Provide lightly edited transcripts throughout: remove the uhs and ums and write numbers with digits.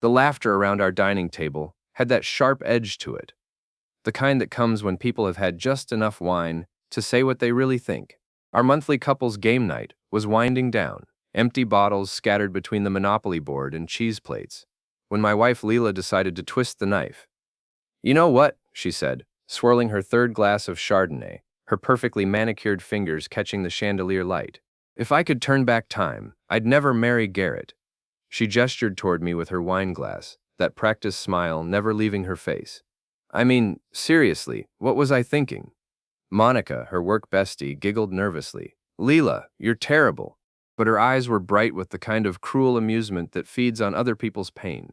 The laughter around our dining table had that sharp edge to it, the kind that comes when people have had just enough wine to say what they really think. Our monthly couples game night was winding down, empty bottles scattered between the Monopoly board and cheese plates, when my wife Leela decided to twist the knife. "You know what?" she said, swirling her third glass of Chardonnay, her perfectly manicured fingers catching the chandelier light. "If I could turn back time, I'd never marry Garrett." She gestured toward me with her wine glass, that practiced smile never leaving her face. I mean, seriously, what was I thinking? Monica, her work bestie, giggled nervously. "Leela, you're terrible." But her eyes were bright with the kind of cruel amusement that feeds on other people's pain.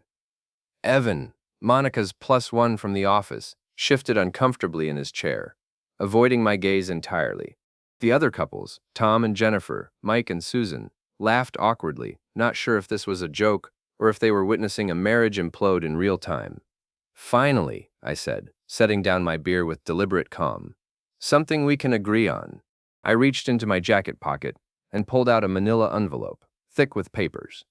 Evan, Monica's +1 from the office, shifted uncomfortably in his chair, avoiding my gaze entirely. The other couples, Tom and Jennifer, Mike and Susan, laughed awkwardly, not sure if this was a joke or if they were witnessing a marriage implode in real time. "Finally," I said, setting down my beer with deliberate calm. "Something we can agree on." I reached into my jacket pocket and pulled out a manila envelope, thick with papers.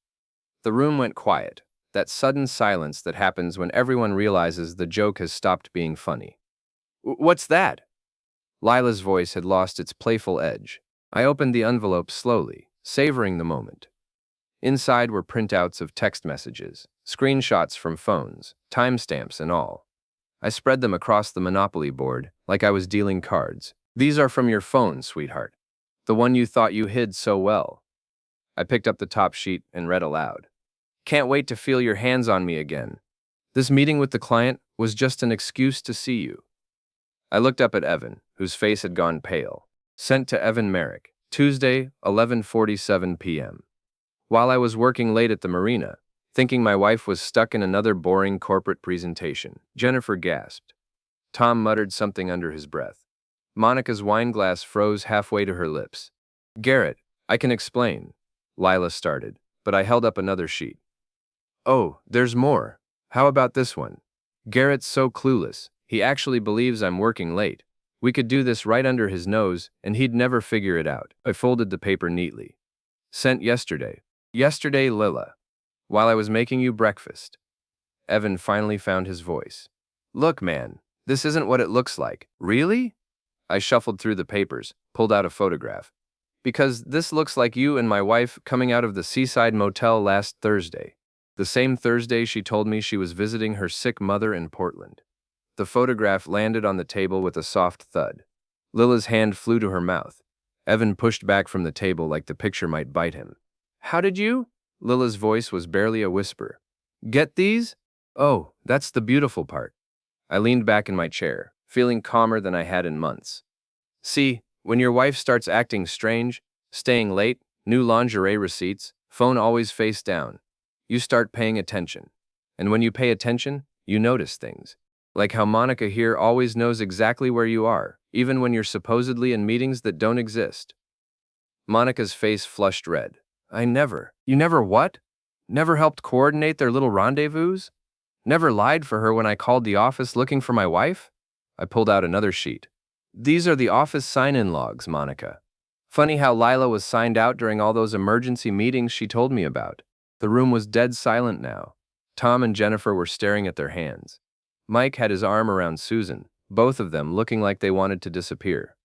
The room went quiet, that sudden silence that happens when everyone realizes the joke has stopped being funny. "What's that?" Lila's voice had lost its playful edge. I opened the envelope slowly, savoring the moment. Inside were printouts of text messages, screenshots from phones, timestamps and all. I spread them across the Monopoly board like I was dealing cards. "These are from your phone, sweetheart. The one you thought you hid so well." I picked up the top sheet and read aloud. "Can't wait to feel your hands on me again. This meeting with the client was just an excuse to see you." I looked up at Evan, whose face had gone pale. Sent to Evan Merrick, Tuesday, 11:47 p.m. While I was working late at the marina, thinking my wife was stuck in another boring corporate presentation, Jennifer gasped. Tom muttered something under his breath. Monica's wine glass froze halfway to her lips. "Garrett, I can explain," Lila started, but I held up another sheet. "Oh, there's more. How about this one? Garrett's so clueless, he actually believes I'm working late. We could do this right under his nose, and he'd never figure it out." I folded the paper neatly. "Sent yesterday. Yesterday, Lila. While I was making you breakfast." Evan finally found his voice. "Look, man, this isn't what it looks like." "Really?" I shuffled through the papers, pulled out a photograph. "Because this looks like you and my wife coming out of the seaside motel last Thursday. The same Thursday she told me she was visiting her sick mother in Portland." The photograph landed on the table with a soft thud. Lila's hand flew to her mouth. Evan pushed back from the table like the picture might bite him. "How did you?" Lila's voice was barely a whisper. "Get these?" "Oh, that's the beautiful part." I leaned back in my chair, feeling calmer than I had in months. "See, when your wife starts acting strange, staying late, new lingerie receipts, phone always face down, you start paying attention. And when you pay attention, you notice things. Like how Monica here always knows exactly where you are, even when you're supposedly in meetings that don't exist." Monica's face flushed red. You never what? Never helped coordinate their little rendezvous? Never lied for her when I called the office looking for my wife?" I pulled out another sheet. "These are the office sign-in logs, Monica. Funny how Lila was signed out during all those emergency meetings she told me about." The room was dead silent now. Tom and Jennifer were staring at their hands. Mike had his arm around Susan, both of them looking like they wanted to disappear.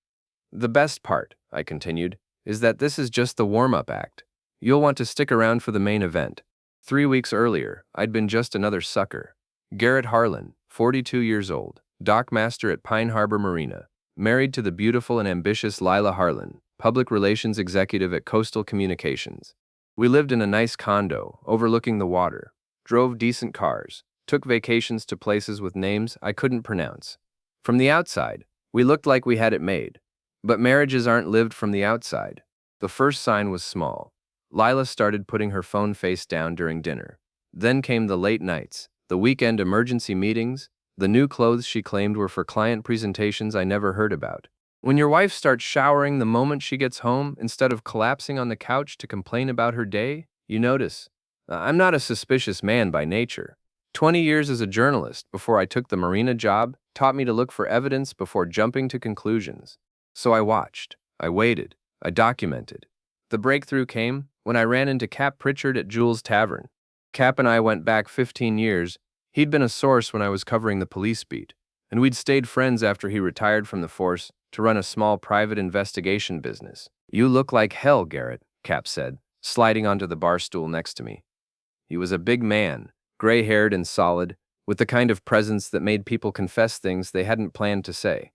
"The best part," I continued, "is that this is just the warm-up act. You'll want to stick around for the main event." 3 weeks earlier, I'd been just another sucker. Garrett Harlan, 42 years old, dockmaster at Pine Harbor Marina, married to the beautiful and ambitious Lila Harlan, public relations executive at Coastal Communications. We lived in a nice condo overlooking the water, drove decent cars, took vacations to places with names I couldn't pronounce. From the outside, we looked like we had it made. But marriages aren't lived from the outside. The first sign was small. Lila started putting her phone face down during dinner. Then came the late nights, the weekend emergency meetings, the new clothes she claimed were for client presentations I never heard about. When your wife starts showering the moment she gets home instead of collapsing on the couch to complain about her day, you notice. I'm not a suspicious man by nature. 20 years as a journalist before I took the marina job taught me to look for evidence before jumping to conclusions. So I watched, I waited, I documented. The breakthrough came when I ran into Cap Pritchard at Jules' Tavern. Cap and I went back 15 years. He'd been a source when I was covering the police beat, and we'd stayed friends after he retired from the force to run a small private investigation business. You look like hell, Garrett, Cap said, sliding onto the bar stool next to me. He was a big man, gray-haired and solid, with the kind of presence that made people confess things they hadn't planned to say.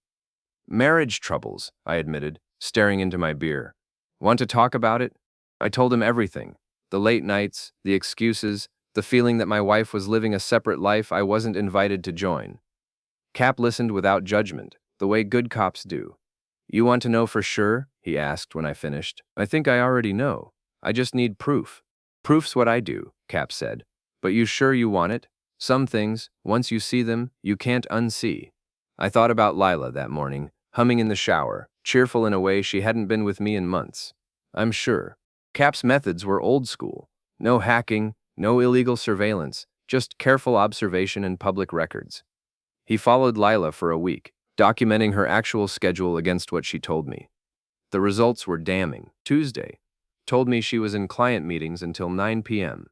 Marriage troubles, I admitted, staring into my beer. Want to talk about it? I told him everything. The late nights, the excuses, the feeling that my wife was living a separate life I wasn't invited to join. Cap listened without judgment, the way good cops do. You want to know for sure? He asked when I finished. I think I already know. I just need proof. Proof's what I do, Cap said. But you sure you want it? Some things, once you see them, you can't unsee. I thought about Lila that morning, humming in the shower, cheerful in a way she hadn't been with me in months. I'm sure. Cap's methods were old school. No hacking, no illegal surveillance, just careful observation and public records. He followed Lila for a week, documenting her actual schedule against what she told me. The results were damning. Tuesday. Told me she was in client meetings until 9 p.m.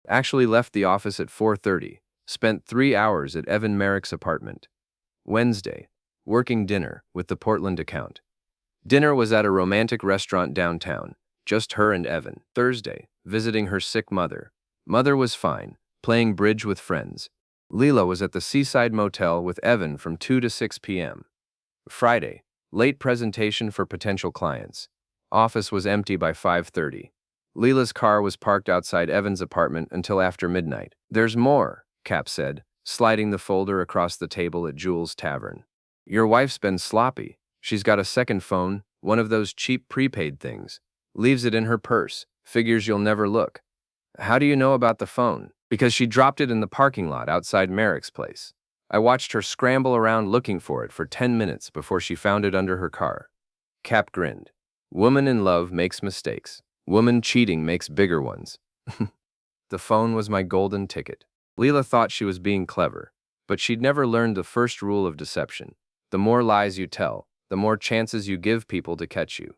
Actually left the office at 4:30. Spent 3 hours at Evan Merrick's apartment. Wednesday. Working dinner with the Portland account. Dinner was at a romantic restaurant downtown. Just her and Evan. Thursday. Visiting her sick mother. Mother was fine, playing bridge with friends. Leela was at the Seaside Motel with Evan from 2 to 6 p.m. Friday. Late presentation for potential clients. Office was empty by 5:30. Leela's car was parked outside Evan's apartment until after midnight. There's more, Cap said, sliding the folder across the table at Jules' Tavern. Your wife's been sloppy. She's got a second phone, one of those cheap prepaid things. Leaves it in her purse, figures you'll never look. How do you know about the phone? Because she dropped it in the parking lot outside Merrick's place. I watched her scramble around looking for it for 10 minutes before she found it under her car. Cap grinned. Woman in love makes mistakes. Woman cheating makes bigger ones. The phone was my golden ticket. Leela thought she was being clever, but she'd never learned the first rule of deception. The more lies you tell, the more chances you give people to catch you.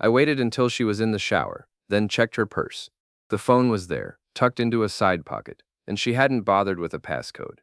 I waited until she was in the shower, then checked her purse. The phone was there, tucked into a side pocket, and she hadn't bothered with a passcode.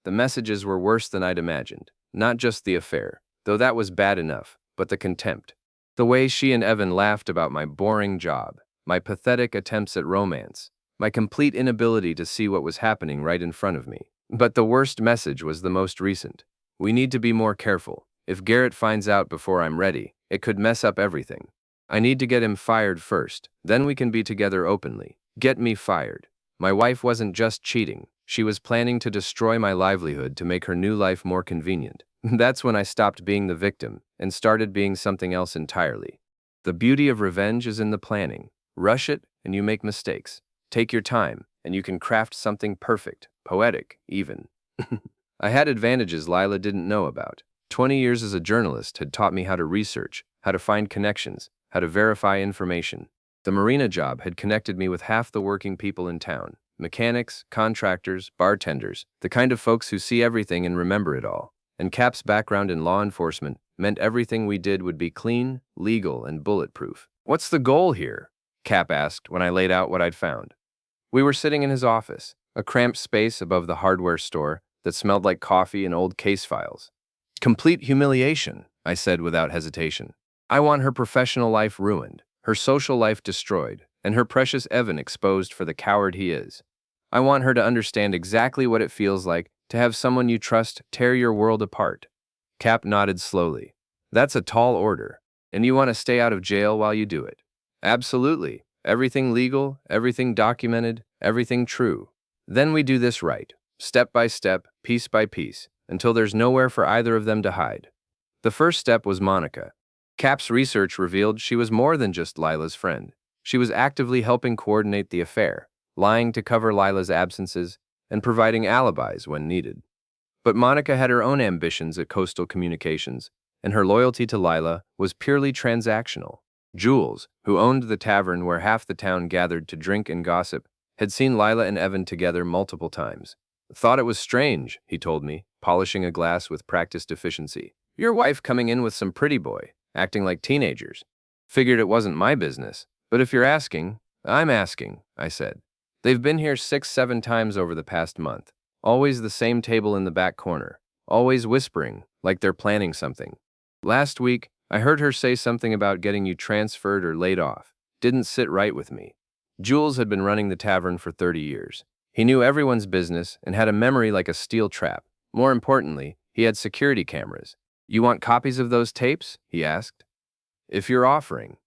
The messages were worse than I'd imagined. Not just the affair, though that was bad enough, but the contempt. The way she and Evan laughed about my boring job, my pathetic attempts at romance, my complete inability to see what was happening right in front of me. But the worst message was the most recent. We need to be more careful. If Garrett finds out before I'm ready, it could mess up everything. I need to get him fired first, then we can be together openly. Get me fired. My wife wasn't just cheating. She was planning to destroy my livelihood to make her new life more convenient. That's when I stopped being the victim and started being something else entirely. The beauty of revenge is in the planning. Rush it and you make mistakes. Take your time and you can craft something perfect, poetic even. I had advantages Lila didn't know about. 20 years as a journalist had taught me how to research, how to find connections, how to verify information. The marina job had connected me with half the working people in town. Mechanics, contractors, bartenders, the kind of folks who see everything and remember it all. And Cap's background in law enforcement meant everything we did would be clean, legal, and bulletproof. What's the goal here? Cap asked when I laid out what I'd found. We were sitting in his office, a cramped space above the hardware store that smelled like coffee and old case files. Complete humiliation, I said without hesitation. I want her professional life ruined, her social life destroyed, and her precious Evan exposed for the coward he is. I want her to understand exactly what it feels like to have someone you trust tear your world apart. Cap nodded slowly. That's a tall order, and you want to stay out of jail while you do it. Absolutely. Everything legal, everything documented, everything true. Then we do this right, step by step, piece by piece, until there's nowhere for either of them to hide. The first step was Monica. Cap's research revealed she was more than just Lila's friend. She was actively helping coordinate the affair, lying to cover Lila's absences, and providing alibis when needed. But Monica had her own ambitions at Coastal Communications, and her loyalty to Lila was purely transactional. Jules, who owned the tavern where half the town gathered to drink and gossip, had seen Lila and Evan together multiple times. Thought it was strange, he told me, polishing a glass with practiced efficiency. Your wife coming in with some pretty boy, acting like teenagers. Figured it wasn't my business, but if you're asking, I'm asking, I said. They've been here 6, 7 times over the past month. Always the same table in the back corner. Always whispering, like they're planning something. Last week, I heard her say something about getting you transferred or laid off. Didn't sit right with me. Jules had been running the tavern for 30 years. He knew everyone's business and had a memory like a steel trap. More importantly, he had security cameras. You want copies of those tapes? He asked. If you're offering,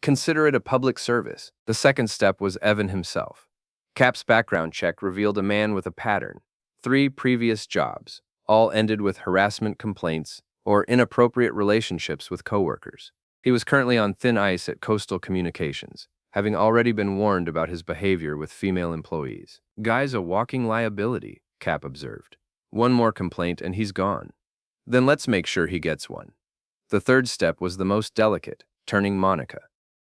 consider it a public service. The second step was Evan himself. Cap's background check revealed a man with a pattern. 3 previous jobs, all ended with harassment complaints or inappropriate relationships with coworkers. He was currently on thin ice at Coastal Communications, having already been warned about his behavior with female employees. Guy's a walking liability, Cap observed. One more complaint and he's gone. Then let's make sure he gets one. The third step was the most delicate, turning Monica.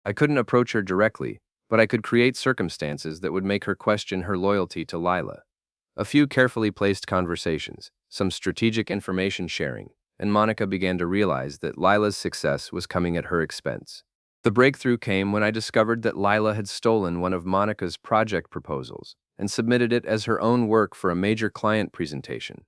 I couldn't approach her directly, but I could create circumstances that would make her question her loyalty to Lila. A few carefully placed conversations, some strategic information sharing, and Monica began to realize that Lila's success was coming at her expense. The breakthrough came when I discovered that Lila had stolen one of Monica's project proposals and submitted it as her own work for a major client presentation.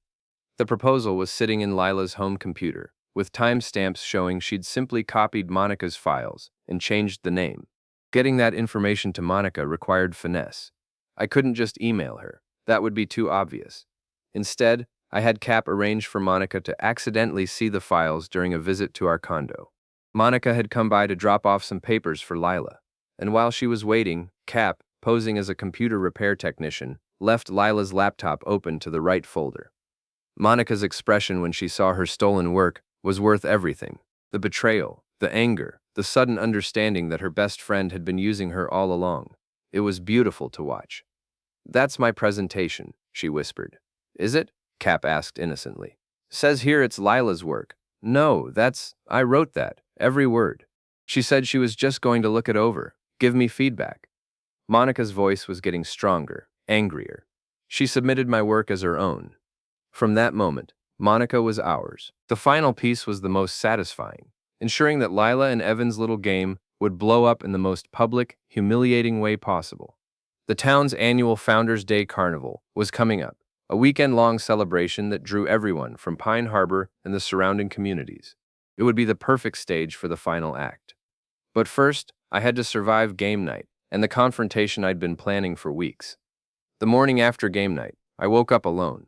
The proposal was sitting in Lila's home computer, with timestamps showing she'd simply copied Monica's files and changed the name. Getting that information to Monica required finesse. I couldn't just email her. That would be too obvious. Instead, I had Cap arrange for Monica to accidentally see the files during a visit to our condo. Monica had come by to drop off some papers for Lila, and while she was waiting, Cap, posing as a computer repair technician, left Lila's laptop open to the right folder. Monica's expression when she saw her stolen work was worth everything. The betrayal, the anger, the sudden understanding that her best friend had been using her all along. It was beautiful to watch. "That's my presentation," she whispered. "Is it?" Cap asked innocently. "Says here it's Lila's work." "No, I wrote that, every word. She said she was just going to look it over, give me feedback." Monica's voice was getting stronger, angrier. She submitted my work as her own. From that moment, Monica was ours. The final piece was the most satisfying, ensuring that Lila and Evan's little game would blow up in the most public, humiliating way possible. The town's annual Founders' Day Carnival was coming up, a weekend-long celebration that drew everyone from Pine Harbor and the surrounding communities. It would be the perfect stage for the final act. But first, I had to survive game night and the confrontation I'd been planning for weeks. The morning after game night, I woke up alone.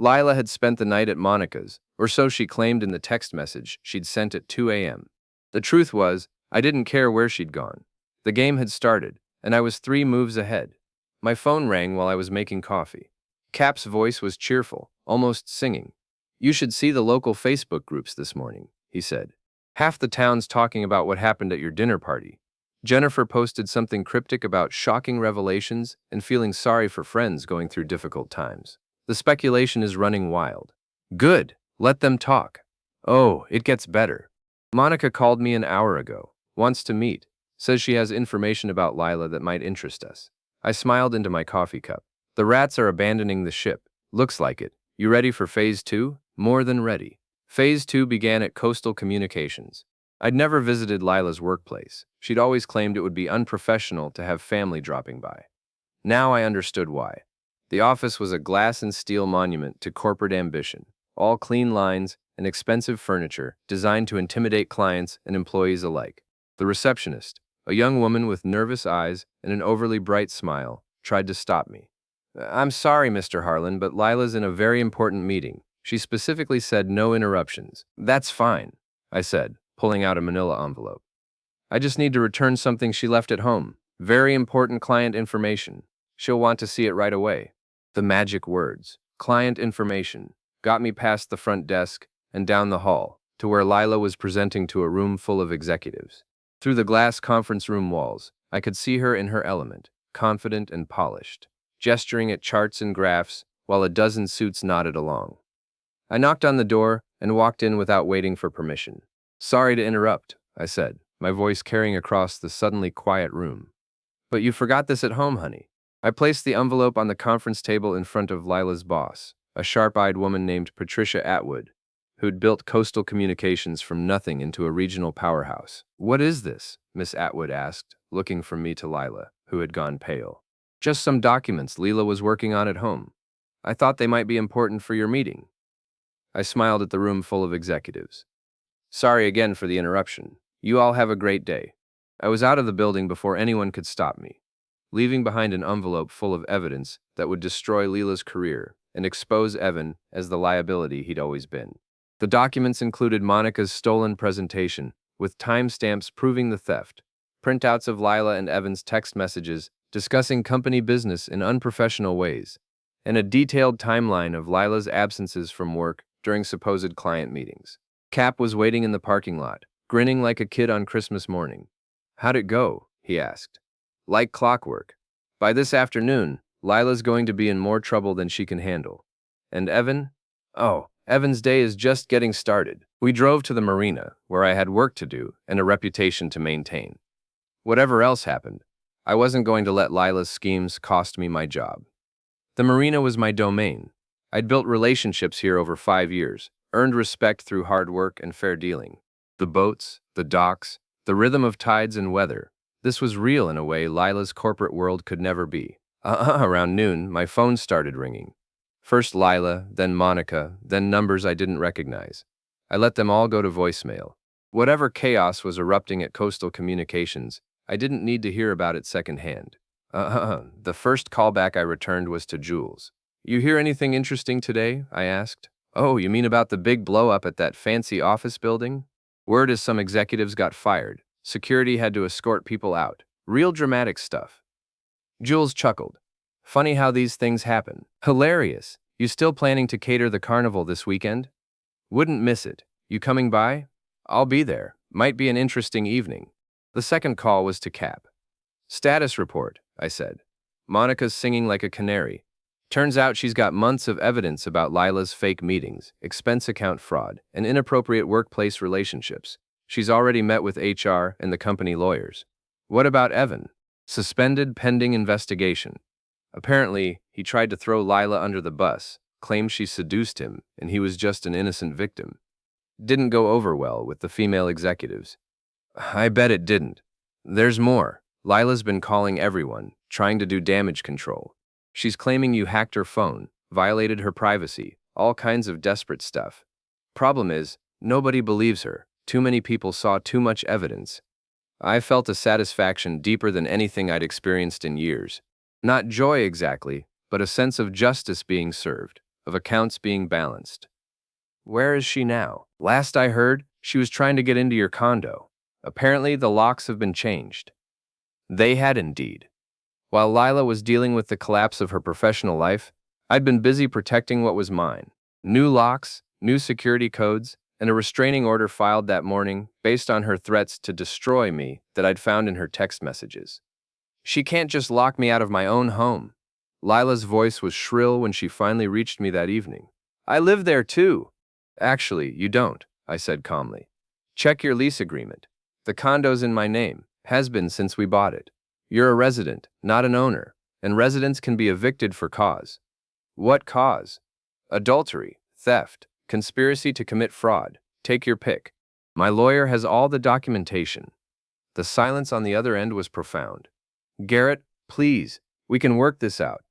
Lila had spent the night at Monica's, or so she claimed in the text message she'd sent at 2 a.m. The truth was, I didn't care where she'd gone. The game had started, and I was 3 moves ahead. My phone rang while I was making coffee. Cap's voice was cheerful, almost singing. "You should see the local Facebook groups this morning," he said. "Half the town's talking about what happened at your dinner party." Jennifer posted something cryptic about shocking revelations and feeling sorry for friends going through difficult times. The speculation is running wild. Good, let them talk. Oh, it gets better. Monica called me an hour ago, wants to meet, says she has information about Lila that might interest us. I smiled into my coffee cup. The rats are abandoning the ship. Looks like it. You ready for Phase 2? More than ready. Phase 2 began at Coastal Communications. I'd never visited Lila's workplace. She'd always claimed it would be unprofessional to have family dropping by. Now I understood why. The office was a glass and steel monument to corporate ambition, all clean lines and expensive furniture designed to intimidate clients and employees alike. The receptionist, a young woman with nervous eyes and an overly bright smile, tried to stop me. "I'm sorry, Mr. Harlan, but Lila's in a very important meeting. She specifically said no interruptions." "That's fine," I said, pulling out a manila envelope. "I just need to return something she left at home. Very important client information. She'll want to see it right away." The magic words, client information, got me past the front desk and down the hall to where Lila was presenting to a room full of executives. Through the glass conference room walls, I could see her in her element, confident and polished, gesturing at charts and graphs while a dozen suits nodded along. I knocked on the door and walked in without waiting for permission. "Sorry to interrupt," I said, my voice carrying across the suddenly quiet room. "But you forgot this at home, honey." I placed the envelope on the conference table in front of Lila's boss, a sharp-eyed woman named Patricia Atwood, who'd built Coastal Communications from nothing into a regional powerhouse. "What is this?" Miss Atwood asked, looking from me to Lila, who had gone pale. Just some documents Leela was working on at home. I thought they might be important for your meeting. I smiled at the room full of executives. Sorry again for the interruption. You all have a great day. I was out of the building before anyone could stop me, leaving behind an envelope full of evidence that would destroy Leela's career and expose Evan as the liability he'd always been. The documents included Monica's stolen presentation, with timestamps proving the theft, printouts of Lila and Evan's text messages discussing company business in unprofessional ways, and a detailed timeline of Lila's absences from work during supposed client meetings. Cap was waiting in the parking lot, grinning like a kid on Christmas morning. How'd it go? He asked. Like clockwork. By this afternoon, Lila's going to be in more trouble than she can handle. And Evan? Oh, Evan's day is just getting started. We drove to the marina, where I had work to do and a reputation to maintain. Whatever else happened, I wasn't going to let Lila's schemes cost me my job. The marina was my domain. I'd built relationships here over 5 years, earned respect through hard work and fair dealing. The boats, the docks, the rhythm of tides and weather. This was real in a way Lila's corporate world could never be. Around noon, my phone started ringing. First Lila, then Monica, then numbers I didn't recognize. I let them all go to voicemail. Whatever chaos was erupting at Coastal Communications, I didn't need to hear about it secondhand. The first callback I returned was to Jules. You hear anything interesting today? I asked. Oh, you mean about the big blow-up at that fancy office building? Word is some executives got fired. Security had to escort people out. Real dramatic stuff. Jules chuckled. Funny how these things happen. Hilarious. You still planning to cater the carnival this weekend? Wouldn't miss it. You coming by? I'll be there. Might be an interesting evening. The second call was to Cap. Status report, I said. Monica's singing like a canary. Turns out she's got months of evidence about Lila's fake meetings, expense account fraud, and inappropriate workplace relationships. She's already met with HR and the company lawyers. What about Evan? Suspended pending investigation. Apparently, he tried to throw Lila under the bus, claimed she seduced him, and he was just an innocent victim. Didn't go over well with the female executives. I bet it didn't. There's more. Lila's been calling everyone, trying to do damage control. She's claiming you hacked her phone, violated her privacy, all kinds of desperate stuff. Problem is, nobody believes her. Too many people saw too much evidence. I felt a satisfaction deeper than anything I'd experienced in years. Not joy exactly, but a sense of justice being served, of accounts being balanced. Where is she now? Last I heard, she was trying to get into your condo. Apparently, the locks have been changed. They had indeed. While Lila was dealing with the collapse of her professional life, I'd been busy protecting what was mine. New locks, new security codes, and a restraining order filed that morning based on her threats to destroy me that I'd found in her text messages. She can't just lock me out of my own home. Lila's voice was shrill when she finally reached me that evening. I live there too. Actually, you don't, I said calmly. Check your lease agreement. The condo's in my name, has been since we bought it. You're a resident, not an owner, and residents can be evicted for cause. What cause? Adultery, theft, conspiracy to commit fraud. Take your pick. My lawyer has all the documentation. The silence on the other end was profound. Garrett, please, we can work this out.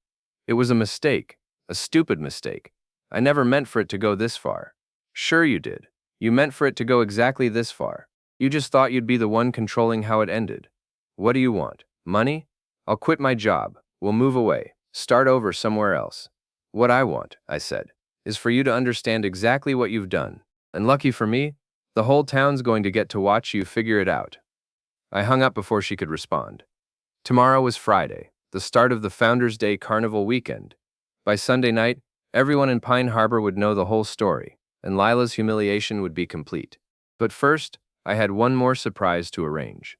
It was a mistake, a stupid mistake. I never meant for it to go this far. Sure you did. You meant for it to go exactly this far. You just thought you'd be the one controlling how it ended. What do you want? Money? I'll quit my job. We'll move away. Start over somewhere else. What I want, I said, is for you to understand exactly what you've done. And lucky for me, the whole town's going to get to watch you figure it out. I hung up before she could respond. Tomorrow was Friday, the start of the Founders' Day Carnival weekend. By Sunday night, everyone in Pine Harbor would know the whole story, and Lila's humiliation would be complete. But first, I had one more surprise to arrange.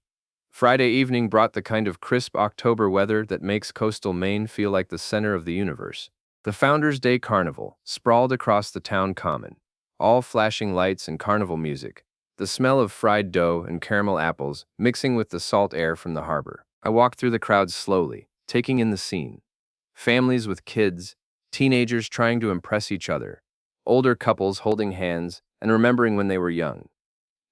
Friday evening brought the kind of crisp October weather that makes coastal Maine feel like the center of the universe. The Founders' Day Carnival sprawled across the town common, all flashing lights and carnival music, the smell of fried dough and caramel apples mixing with the salt air from the harbor. I walked through the crowds slowly, taking in the scene. Families with kids, teenagers trying to impress each other, older couples holding hands and remembering when they were young.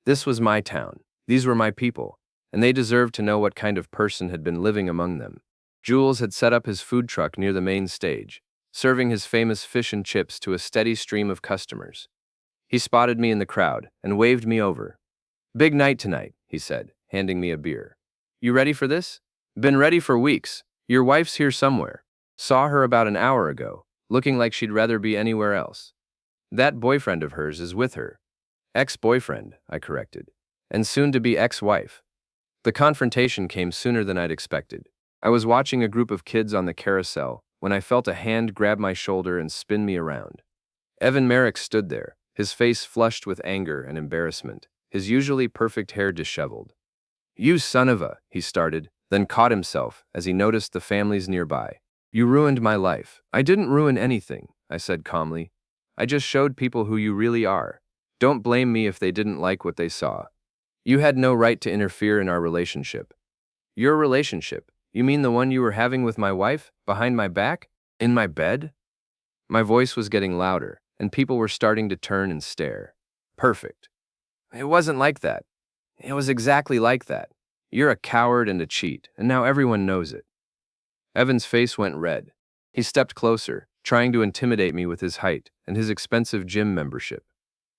This was my town. These were my people, and they deserved to know what kind of person had been living among them. Jules had set up his food truck near the main stage, serving his famous fish and chips to a steady stream of customers. He spotted me in the crowd and waved me over. "Big night tonight," he said, handing me a beer. "You ready for this?" "Been ready for weeks. Your wife's here somewhere. Saw her about an hour ago, looking like she'd rather be anywhere else." "That boyfriend of hers is with her." "Ex-boyfriend," I corrected, "and soon to be ex-wife." The confrontation came sooner than I'd expected. I was watching a group of kids on the carousel when I felt a hand grab my shoulder and spin me around. Evan Merrick stood there, his face flushed with anger and embarrassment, his usually perfect hair disheveled. "You son of a," he started, then caught himself as he noticed the families nearby. "You ruined my life." "I didn't ruin anything," I said calmly. "I just showed people who you really are. Don't blame me if they didn't like what they saw. You had no right to interfere in our relationship." "Your relationship? You mean the one you were having with my wife, behind my back? In my bed?" My voice was getting louder, and people were starting to turn and stare. "Perfect. It wasn't like that. It was exactly like that. You're a coward and a cheat, and now everyone knows it." Evan's face went red. He stepped closer, trying to intimidate me with his height and his expensive gym membership.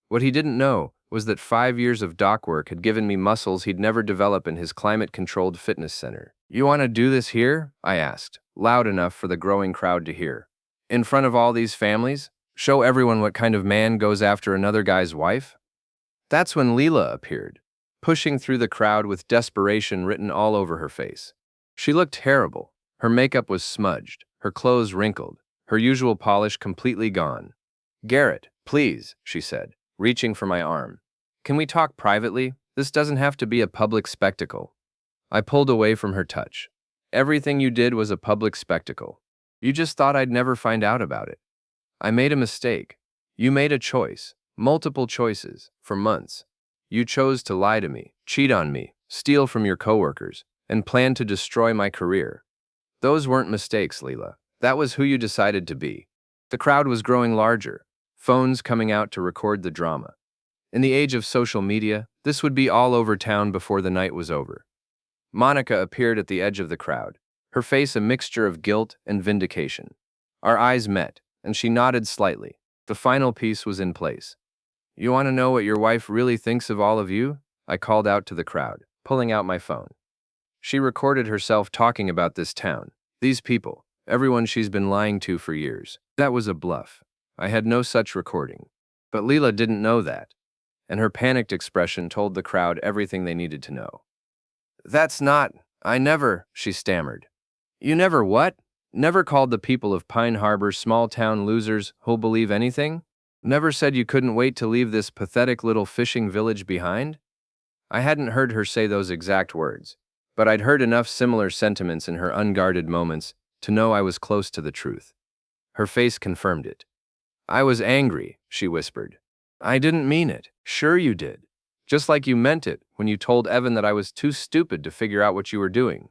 What he didn't know was that 5 years of dock work had given me muscles he'd never develop in his climate-controlled fitness center. "You want to do this here?" I asked, loud enough for the growing crowd to hear. "In front of all these families? Show everyone what kind of man goes after another guy's wife?" That's when Leela appeared, pushing through the crowd with desperation written all over her face. She looked terrible. Her makeup was smudged, her clothes wrinkled, her usual polish completely gone. "Garrett, please," she said, reaching for my arm. "Can we talk privately? This doesn't have to be a public spectacle." I pulled away from her touch. "Everything you did was a public spectacle. You just thought I'd never find out about it. I made a mistake. You made a choice, multiple choices, for months. You chose to lie to me, cheat on me, steal from your coworkers, and plan to destroy my career. Those weren't mistakes, Leela. That was who you decided to be." The crowd was growing larger, phones coming out to record the drama. In the age of social media, this would be all over town before the night was over. Monica appeared at the edge of the crowd, her face a mixture of guilt and vindication. Our eyes met, and she nodded slightly. The final piece was in place. "You want to know what your wife really thinks of all of you?" I called out to the crowd, pulling out my phone. "She recorded herself talking about this town, these people, everyone she's been lying to for years. That was a bluff. I had no such recording." But Leela didn't know that, and her panicked expression told the crowd everything they needed to know. "That's not, I never," she stammered. "You never what? Never called the people of Pine Harbor small-town losers who'll believe anything? Never said you couldn't wait to leave this pathetic little fishing village behind?" I hadn't heard her say those exact words, but I'd heard enough similar sentiments in her unguarded moments to know I was close to the truth. Her face confirmed it. "I was angry," she whispered. "I didn't mean it." "Sure you did. Just like you meant it when you told Evan that I was too stupid to figure out what you were doing.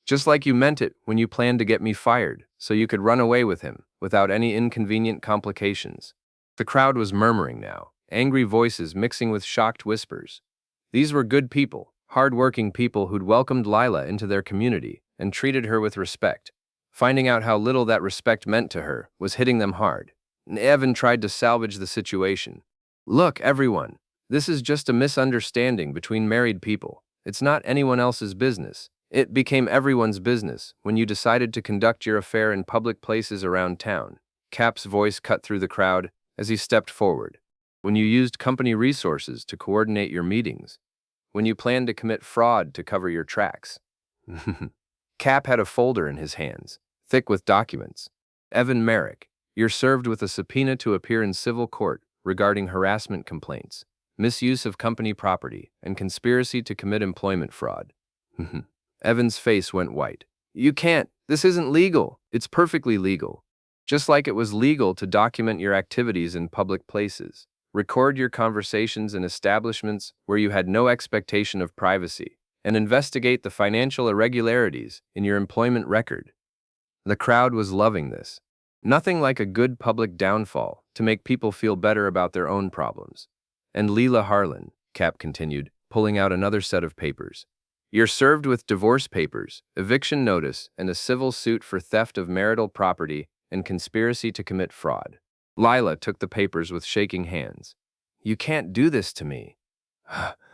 Just like you meant it when you planned to get me fired so you could run away with him without any inconvenient complications." The crowd was murmuring now, angry voices mixing with shocked whispers. These were good people, hard-working people who'd welcomed Lila into their community and treated her with respect. Finding out how little that respect meant to her was hitting them hard. Evan tried to salvage the situation. "Look, everyone, this is just a misunderstanding between married people. It's not anyone else's business. It became everyone's business when you decided to conduct your affair in public places around town." Cap's voice cut through the crowd as he stepped forward. "When you used company resources to coordinate your meetings. When you planned to commit fraud to cover your tracks." Cap had a folder in his hands, thick with documents. "Evan Merrick, you're served with a subpoena to appear in civil court regarding harassment complaints, misuse of company property, and conspiracy to commit employment fraud." Evan's face went white. "You can't. This isn't legal." "It's perfectly legal. Just like it was legal to document your activities in public places, record your conversations in establishments where you had no expectation of privacy, and investigate the financial irregularities in your employment record." The crowd was loving this. Nothing like a good public downfall to make people feel better about their own problems. "And Leela Harlan," Cap continued, pulling out another set of papers. You're served with divorce papers, eviction notice, and a civil suit for theft of marital property and conspiracy to commit fraud. Lila took the papers with shaking hands. You can't do this to me.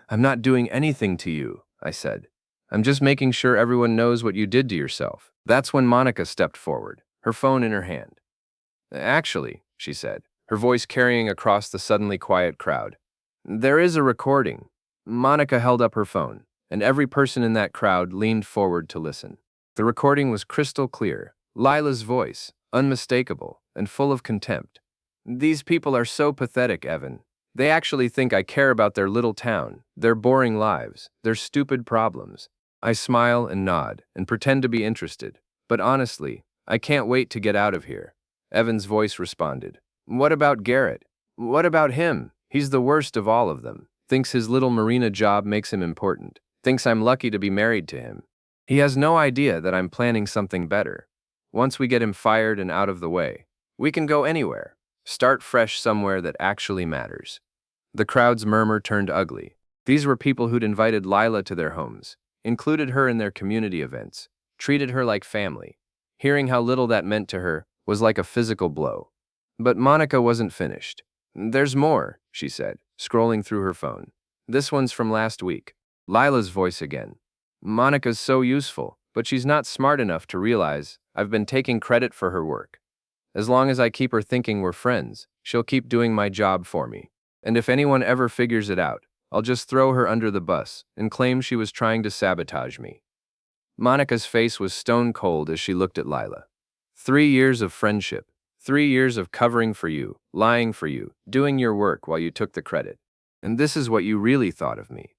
I'm not doing anything to you, I said. I'm just making sure everyone knows what you did to yourself. That's when Monica stepped forward, her phone in her hand. Actually, she said, her voice carrying across the suddenly quiet crowd. There is a recording. Monica held up her phone, and every person in that crowd leaned forward to listen. The recording was crystal clear, Lila's voice, unmistakable, and full of contempt. These people are so pathetic, Evan. They actually think I care about their little town, their boring lives, their stupid problems. I smile and nod and pretend to be interested, but honestly, I can't wait to get out of here. Evan's voice responded. What about Garrett? What about him? He's the worst of all of them. Thinks his little marina job makes him important. Thinks I'm lucky to be married to him. He has no idea that I'm planning something better. Once we get him fired and out of the way, we can go anywhere. Start fresh somewhere that actually matters. The crowd's murmur turned ugly. These were people who'd invited Lila to their homes, included her in their community events, treated her like family. Hearing how little that meant to her was like a physical blow. But Monica wasn't finished. There's more, she said, scrolling through her phone. This one's from last week. Lila's voice again. Monica's so useful, but she's not smart enough to realize I've been taking credit for her work. As long as I keep her thinking we're friends, she'll keep doing my job for me. And if anyone ever figures it out, I'll just throw her under the bus and claim she was trying to sabotage me. Monica's face was stone cold as she looked at Lila. 3 years of friendship, 3 years of covering for you, lying for you, doing your work while you took the credit. And this is what you really thought of me.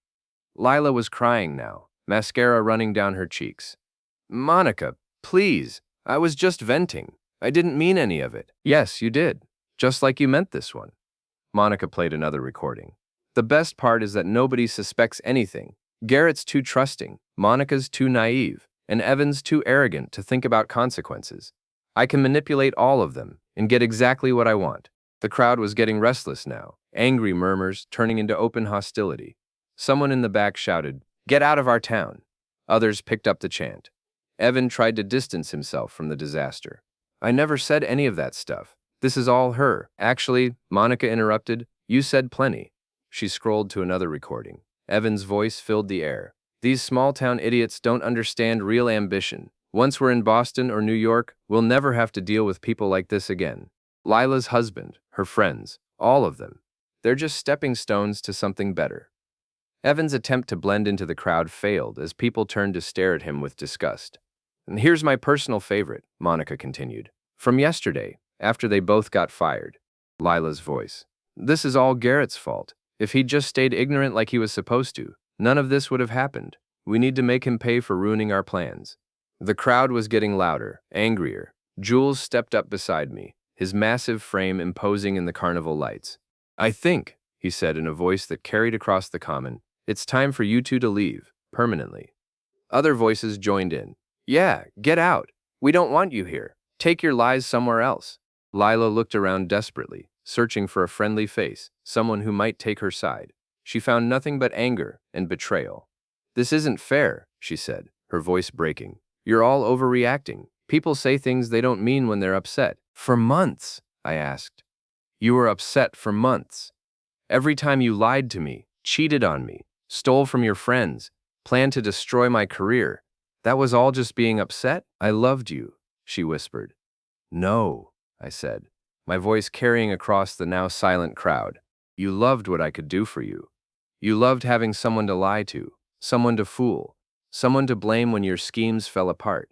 Lila was crying now, mascara running down her cheeks. Monica, please, I was just venting. I didn't mean any of it. Yes, you did. Just like you meant this one. Monica played another recording. The best part is that nobody suspects anything. Garrett's too trusting, Monica's too naive, and Evan's too arrogant to think about consequences. I can manipulate all of them and get exactly what I want. The crowd was getting restless now, angry murmurs turning into open hostility. Someone in the back shouted, "Get out of our town." Others picked up the chant. Evan tried to distance himself from the disaster. I never said any of that stuff. This is all her. Actually, Monica interrupted, you said plenty. She scrolled to another recording. Evan's voice filled the air. These small-town idiots don't understand real ambition. Once we're in Boston or New York, we'll never have to deal with people like this again. Lila's husband, her friends, all of them. They're just stepping stones to something better. Evan's attempt to blend into the crowd failed as people turned to stare at him with disgust. And here's my personal favorite, Monica continued. From yesterday, after they both got fired. Lila's voice. This is all Garrett's fault. If he'd just stayed ignorant like he was supposed to, none of this would have happened. We need to make him pay for ruining our plans. The crowd was getting louder, angrier. Jules stepped up beside me, his massive frame imposing in the carnival lights. I think, he said in a voice that carried across the common, it's time for you two to leave, permanently. Other voices joined in. Yeah, get out. We don't want you here. Take your lies somewhere else. Lila looked around desperately, searching for a friendly face, someone who might take her side. She found nothing but anger and betrayal. This isn't fair, she said, her voice breaking. You're all overreacting. People say things they don't mean when they're upset. For months, I asked. You were upset for months. Every time you lied to me, cheated on me, stole from your friends, planned to destroy my career. That was all just being upset? I loved you, she whispered. No, I said, my voice carrying across the now silent crowd. You loved what I could do for you. You loved having someone to lie to, someone to fool, someone to blame when your schemes fell apart.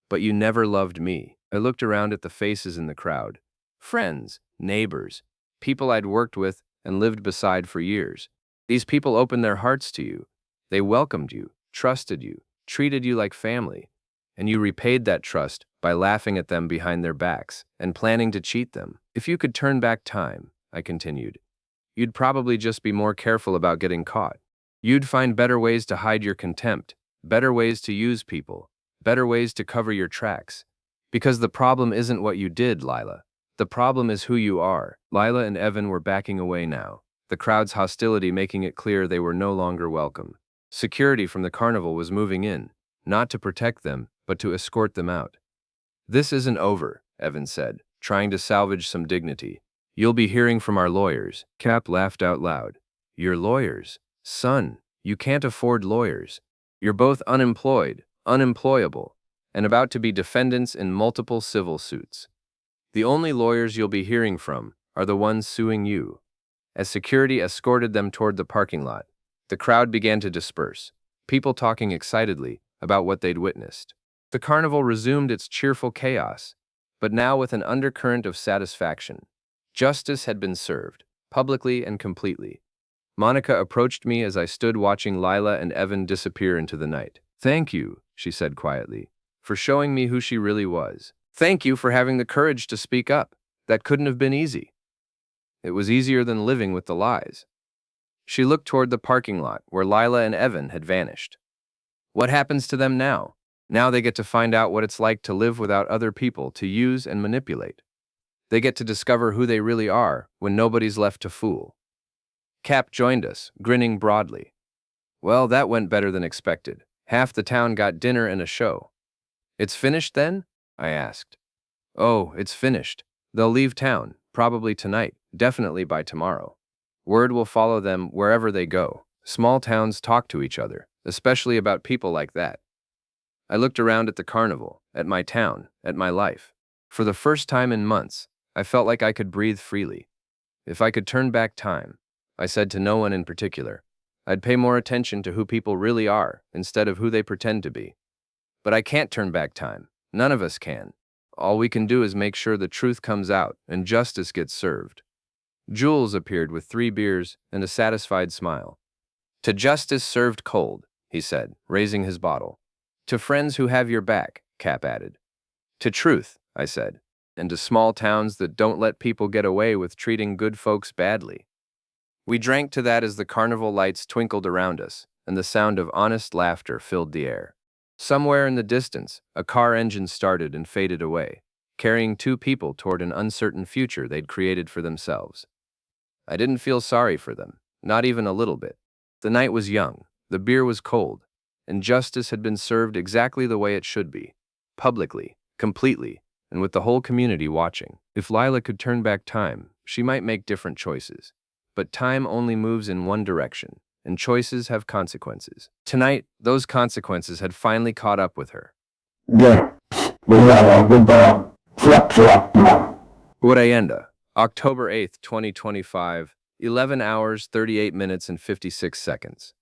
But you never loved me. I looked around at the faces in the crowd. Friends, neighbors, people I'd worked with and lived beside for years. These people opened their hearts to you. They welcomed you, trusted you, treated you like family. And you repaid that trust by laughing at them behind their backs and planning to cheat them. If you could turn back time, I continued, you'd probably just be more careful about getting caught. You'd find better ways to hide your contempt, better ways to use people, better ways to cover your tracks. Because the problem isn't what you did, Lila. The problem is who you are. Lila and Evan were backing away now, the crowd's hostility making it clear they were no longer welcome. Security from the carnival was moving in, not to protect them, but to escort them out. This isn't over, Evan said, trying to salvage some dignity. You'll be hearing from our lawyers. Cap laughed out loud. Your lawyers? Son, you can't afford lawyers. You're both unemployed, unemployable, and about to be defendants in multiple civil suits. The only lawyers you'll be hearing from are the ones suing you. As security escorted them toward the parking lot, the crowd began to disperse, people talking excitedly about what they'd witnessed. The carnival resumed its cheerful chaos, but now with an undercurrent of satisfaction. Justice had been served, publicly and completely. Monica approached me as I stood watching Lila and Evan disappear into the night. Thank you, she said quietly, for showing me who she really was. Thank you for having the courage to speak up. That couldn't have been easy. It was easier than living with the lies. She looked toward the parking lot where Lila and Evan had vanished. What happens to them now? Now they get to find out what it's like to live without other people to use and manipulate. They get to discover who they really are when nobody's left to fool. Cap joined us, grinning broadly. Well, that went better than expected. Half the town got dinner and a show. It's finished then? I asked. Oh, it's finished. They'll leave town, probably tonight, definitely by tomorrow. Word will follow them wherever they go. Small towns talk to each other, especially about people like that. I looked around at the carnival, at my town, at my life. For the first time in months, I felt like I could breathe freely. If I could turn back time, I said to no one in particular, I'd pay more attention to who people really are instead of who they pretend to be. But I can't turn back time. None of us can. All we can do is make sure the truth comes out and justice gets served. Jules appeared with 3 beers and a satisfied smile. To justice served cold, he said, raising his bottle. To friends who have your back, Cap added. To truth, I said, and to small towns that don't let people get away with treating good folks badly. We drank to that as the carnival lights twinkled around us, and the sound of honest laughter filled the air. Somewhere in the distance, a car engine started and faded away, carrying 2 people toward an uncertain future they'd created for themselves. I didn't feel sorry for them, not even a little bit. The night was young, the beer was cold, and justice had been served exactly the way it should be, publicly, completely, and with the whole community watching. If Lila could turn back time, she might make different choices. But time only moves in one direction, and choices have consequences. Tonight, those consequences had finally caught up with her. Urayenda, October 8th, 2025, 11 hours, 38 minutes and 56 seconds.